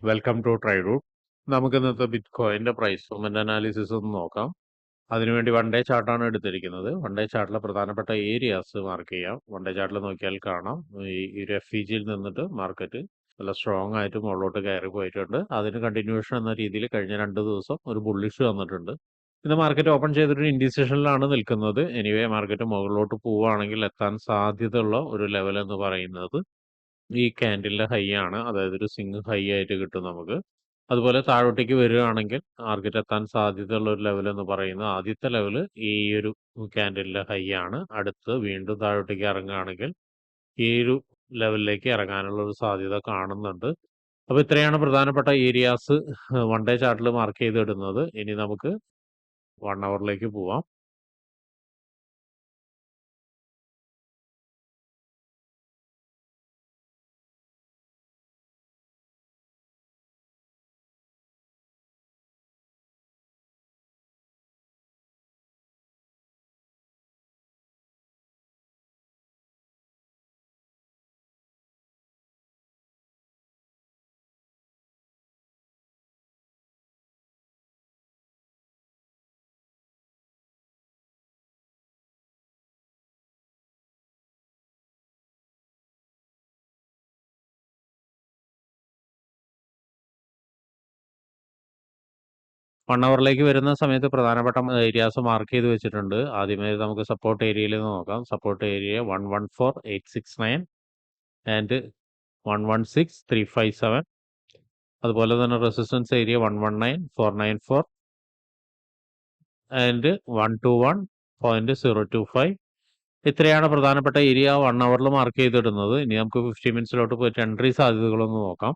Welcome to ട്രൈറൂട്ട്. നമുക്ക് ഇന്നത്തെ ബിറ്റ്കോയിന്റെ price movement analysis ഒന്ന് നോക്കാം. അതിനുവേണ്ടി വൺ ഡേ ചാർട്ടാണ് എടുത്തിരിക്കുന്നത്. വൺ ഡേ ചാർട്ടിലെ പ്രധാനപ്പെട്ട ഏരിയാസ് മാർക്ക് ചെയ്യാം. വൺ ഡേ ചാർട്ടിൽ നോക്കിയാൽ കാണാം ഈ ഒരു FEGയിൽ നിന്നിട്ട് മാർക്കറ്റ് നല്ല സ്ട്രോങ് ആയിട്ട് മുകളിലോട്ട് കയറി പോയിട്ടുണ്ട്. അതിന് കണ്ടിന്യൂഷൻ എന്ന രീതിയിൽ കഴിഞ്ഞ 2 ദിവസം ഒരു ബുള്ളിഷ് വന്നിട്ടുണ്ട്. ഇന്ന് മാർക്കറ്റ് ഓപ്പൺ ചെയ്തിട്ട് ഇൻഡിസിഷനിലാണ് നിൽക്കുന്നത്. എനിവേ മാർക്കറ്റ് മുകളിലോട്ട് പോവുകയാണെങ്കിൽ എത്താൻ സാധ്യതയുള്ള ഒരു ലെവൽ എന്ന് പറയുന്നത് ഈ ക്യാൻഡിലിന്റെ ഹൈ ആണ്. അതായത് ഒരു സ്വിംഗ് ഹൈ ആയിട്ട് കിട്ടും നമുക്ക്. അതുപോലെ താഴോട്ടേക്ക് വരികയാണെങ്കിൽ മാർക്കറ്റ് എത്താൻ സാധ്യതയുള്ള ഒരു ലെവൽ എന്ന് പറയുന്നത് ആദ്യത്തെ ലെവൽ ഈ ഒരു ക്യാൻഡിലിന്റെ ഹൈ ആണ്. അടുത്ത് വീണ്ടും താഴോട്ടേക്ക് ഇറങ്ങുകയാണെങ്കിൽ ഈ ഒരു ലെവലിലേക്ക് ഇറങ്ങാനുള്ള ഒരു സാധ്യത കാണുന്നുണ്ട്. അപ്പോൾ ഇത്രയാണ് പ്രധാനപ്പെട്ട ഏരിയാസ് വൺ ഡേ ചാർട്ടിൽ മാർക്ക് ചെയ്തിടുന്നത്. ഇനി നമുക്ക് 1 അവറിലേക്ക് പോവാം. വൺ അവറിലേക്ക് വരുന്ന സമയത്ത് പ്രധാനപ്പെട്ട ഏരിയാസ് മാർക്ക് ചെയ്ത് വെച്ചിട്ടുണ്ട്. ആദ്യമേ നമുക്ക് സപ്പോർട്ട് ഏരിയയിൽ നോക്കാം. Support area 114,869 and 116,357. അതുപോലെ തന്നെ റെസിസ്റ്റൻസ് ഏരിയ 119,494 ആൻഡ് 121.025. ഇത്രയാണ് പ്രധാനപ്പെട്ട ഏരിയ 1 അവറിൽ മാർക്ക് ചെയ്തിടുന്നത്. ഇനി നമുക്ക് 50 മിനിറ്റ്സിലോട്ട് പോയിട്ട് എൻട്രി സാധ്യതകളൊന്ന് നോക്കാം.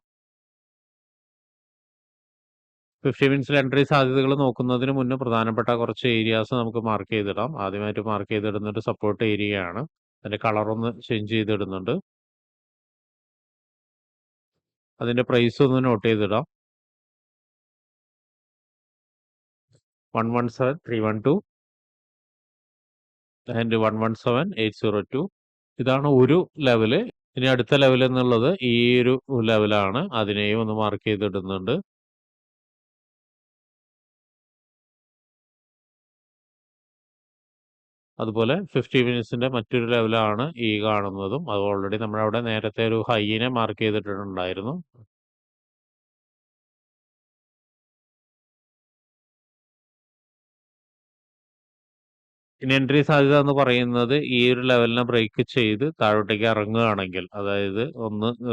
50 മിനിറ്റ്സിൽ എൻട്രി സാധ്യതകൾ നോക്കുന്നതിന് മുന്നേ പ്രധാനപ്പെട്ട കുറച്ച് ഏരിയാസ് നമുക്ക് മാർക്ക് ചെയ്തിടാം. ആദ്യമായിട്ട് മാർക്ക് ചെയ്തിടുന്ന ഒരു സപ്പോർട്ട് ഏരിയ ആണ്. അതിന്റെ കളർ ഒന്ന് ചേഞ്ച് ചെയ്തിടുന്നുണ്ട്. അതിന്റെ പ്രൈസ് ഒന്ന് നോട്ട് ചെയ്തിടാം. 117,312 ആൻഡ് 117,802. ഇതാണ് ഒരു ലെവല്. ഇനി അടുത്ത ലെവൽ എന്നുള്ളത് ഈ ഒരു ലെവലാണ്. അതിനെയും ഒന്ന് മാർക്ക് ചെയ്തിടുന്നുണ്ട്. അതുപോലെ 50 മിനിറ്റ്സിന്റെ മറ്റൊരു ലെവലാണ് ഈ കാണുന്നതും. അത് ഓൾറെഡി നമ്മളവിടെ നേരത്തെ ഒരു ഹൈനെ മാർക്ക് ചെയ്തിട്ടുണ്ടായിരുന്നു. ഇനി എൻട്രി സാധ്യത എന്ന് പറയുന്നത് ഈ ഒരു ലെവലിനെ ബ്രേക്ക് ചെയ്ത് താഴോട്ടേക്ക് ഇറങ്ങുകയാണെങ്കിൽ, അതായത്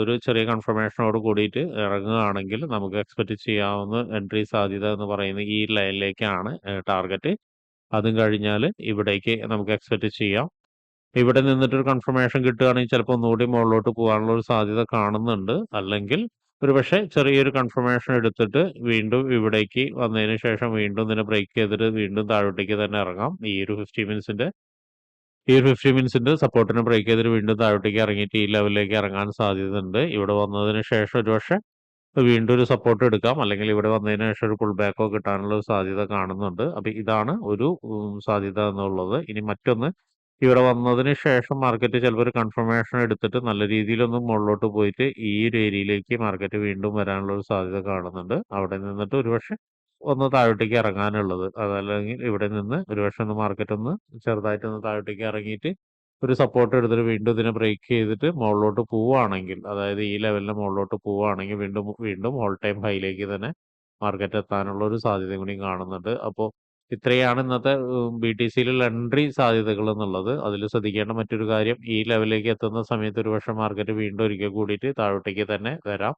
ഒരു ചെറിയ കൺഫർമേഷനോട് കൂടിയിട്ട് ഇറങ്ങുകയാണെങ്കിൽ നമുക്ക് എക്സ്പെക്ട് ചെയ്യാവുന്ന എൻട്രി സാധ്യത എന്ന് പറയുന്നത് ഈ ലൈനിലേക്കാണ് ടാർഗറ്റ്. അതും കഴിഞ്ഞാൽ ഇവിടേക്ക് നമുക്ക് എക്സ്പെക്ട് ചെയ്യാം. ഇവിടെ നിന്നിട്ടൊരു കൺഫർമേഷൻ കിട്ടുകയാണെങ്കിൽ ചിലപ്പോൾ ഒന്നുകൂടി മുകളിലോട്ട് പോകാനുള്ള ഒരു സാധ്യത കാണുന്നുണ്ട്. അല്ലെങ്കിൽ ഒരുപക്ഷെ ചെറിയൊരു കൺഫർമേഷൻ എടുത്തിട്ട് വീണ്ടും ഇവിടേക്ക് വന്നതിന് ശേഷം വീണ്ടും ഇതിനെ ബ്രേക്ക് ചെയ്തിട്ട് വീണ്ടും താഴോട്ടേക്ക് തന്നെ ഇറങ്ങാം. ഈ ഒരു 50 മിനിറ്റ്സിന്റെ സപ്പോർട്ടിനെ ബ്രേക്ക് ചെയ്തിട്ട് വീണ്ടും താഴോട്ടേക്ക് ഇറങ്ങിയിട്ട് ഈ ലെവലിലേക്ക് ഇറങ്ങാൻ സാധ്യതയുണ്ട്. ഇവിടെ വന്നതിന് ശേഷം ഒരുപക്ഷെ വീണ്ടും ഒരു സപ്പോർട്ട് എടുക്കാം. അല്ലെങ്കിൽ ഇവിടെ വന്നതിന് ശേഷം ഒരു പുൾ ബാക്കോ കിട്ടാനുള്ള ഒരു സാധ്യത കാണുന്നുണ്ട്. അപ്പൊ ഇതാണ് ഒരു സാധ്യത എന്നുള്ളത്. ഇനി മറ്റൊന്ന്, ഇവിടെ വന്നതിന് ശേഷം മാർക്കറ്റ് ചിലപ്പോൾ ഒരു കൺഫർമേഷൻ എടുത്തിട്ട് നല്ല രീതിയിലൊന്ന് മുകളിലോട്ട് പോയിട്ട് ഈ ഒരു ഏരിയയിലേക്ക് മാർക്കറ്റ് വീണ്ടും വരാനുള്ള ഒരു സാധ്യത കാണുന്നുണ്ട്. അവിടെ നിന്നിട്ട് ഒരുപക്ഷെ ഒന്ന് താഴോട്ടേക്ക് ഇറങ്ങാനുള്ളത്. അതല്ലെങ്കിൽ ഇവിടെ നിന്ന് ഒരുപക്ഷെ മാർക്കറ്റ് ചെറുതായിട്ടൊന്ന് താഴോട്ടേക്ക് ഇറങ്ങിയിട്ട് ഒരു സപ്പോർട്ട് എടുത്തിട്ട് വീണ്ടും ഇതിനെ ബ്രേക്ക് ചെയ്തിട്ട് മുകളിലോട്ട് പോവുകയാണെങ്കിൽ, അതായത് ഈ ലെവലിന് മുകളിലോട്ട് പോവുകയാണെങ്കിൽ വീണ്ടും ഓൾ ടൈം ഹൈയിലേക്ക് തന്നെ മാർക്കറ്റ് എത്താനുള്ള ഒരു സാധ്യതയും കൂടി കാണുന്നുണ്ട്. അപ്പോൾ ഇത്രയാണ് ഇന്നത്തെ BTCയിലുള്ള എൻട്രി സാധ്യതകൾ എന്നുള്ളത്. അതിൽ ശ്രദ്ധിക്കേണ്ട മറ്റൊരു കാര്യം, ഈ ലെവലിലേക്ക് എത്തുന്ന സമയത്ത് ഒരുപക്ഷെ മാർക്കറ്റ് വീണ്ടും ഒരിക്കൽ കൂടിയിട്ട് താഴോട്ടേക്ക് തന്നെ വരാം.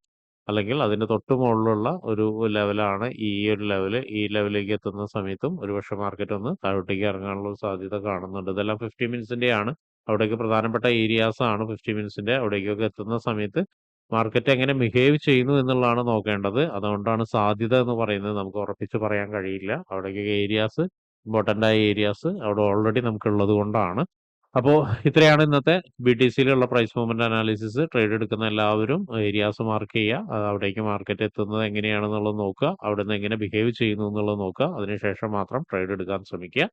അല്ലെങ്കിൽ അതിന്റെ തൊട്ട് മുകളിലുള്ള ഒരു ലെവലാണ് ഈ ഒരു ലെവല്. ഈ ലെവലിലേക്ക് എത്തുന്ന സമയത്തും ഒരുപക്ഷെ മാർക്കറ്റ് ഒന്ന് താഴോട്ടേക്ക് ഇറങ്ങാനുള്ള ഒരു സാധ്യത കാണുന്നുണ്ട്. ഇതെല്ലാം 50 മിനിറ്റ്സിന്റെയാണ്. അവിടേക്ക് പ്രധാനപ്പെട്ട ഏരിയാസ് ആണ് 50 മിനിറ്റ്സിന്റെ. അവിടേക്കൊക്കെ എത്തുന്ന സമയത്ത് മാർക്കറ്റ് എങ്ങനെ ബിഹേവ് ചെയ്യുന്നു എന്നുള്ളതാണ് നോക്കേണ്ടത്. അതുകൊണ്ടാണ് സാധ്യത എന്ന് പറയുന്നത്. നമുക്ക് ഉറപ്പിച്ച് പറയാൻ കഴിയില്ല. അവിടേക്കൊക്കെ ഏരിയാസ്, ഇമ്പോർട്ടന്റ് ആയ ഏരിയാസ് അവിടെ ഓൾറെഡി നമുക്കുള്ളത് കൊണ്ടാണ്. അപ്പോൾ ഇത്രയാണ് ഇന്നത്തെ BTCയിലുള്ള പ്രൈസ് മൂവ്മെന്റ് അനാലിസിസ്. ട്രേഡ് എടുക്കുന്ന എല്ലാവരും ഏരിയാസ് മാർക്ക് ചെയ്യുക. അവിടേക്ക് മാർക്കറ്റ് എത്തുന്നത് എങ്ങനെയാണെന്നുള്ളത് നോക്കുക. അവിടെ നിന്ന് എങ്ങനെ ബിഹേവ് ചെയ്യുന്നു എന്നുള്ളത് നോക്കുക. അതിനുശേഷം മാത്രം ട്രേഡ് എടുക്കാൻ ശ്രമിക്കുക.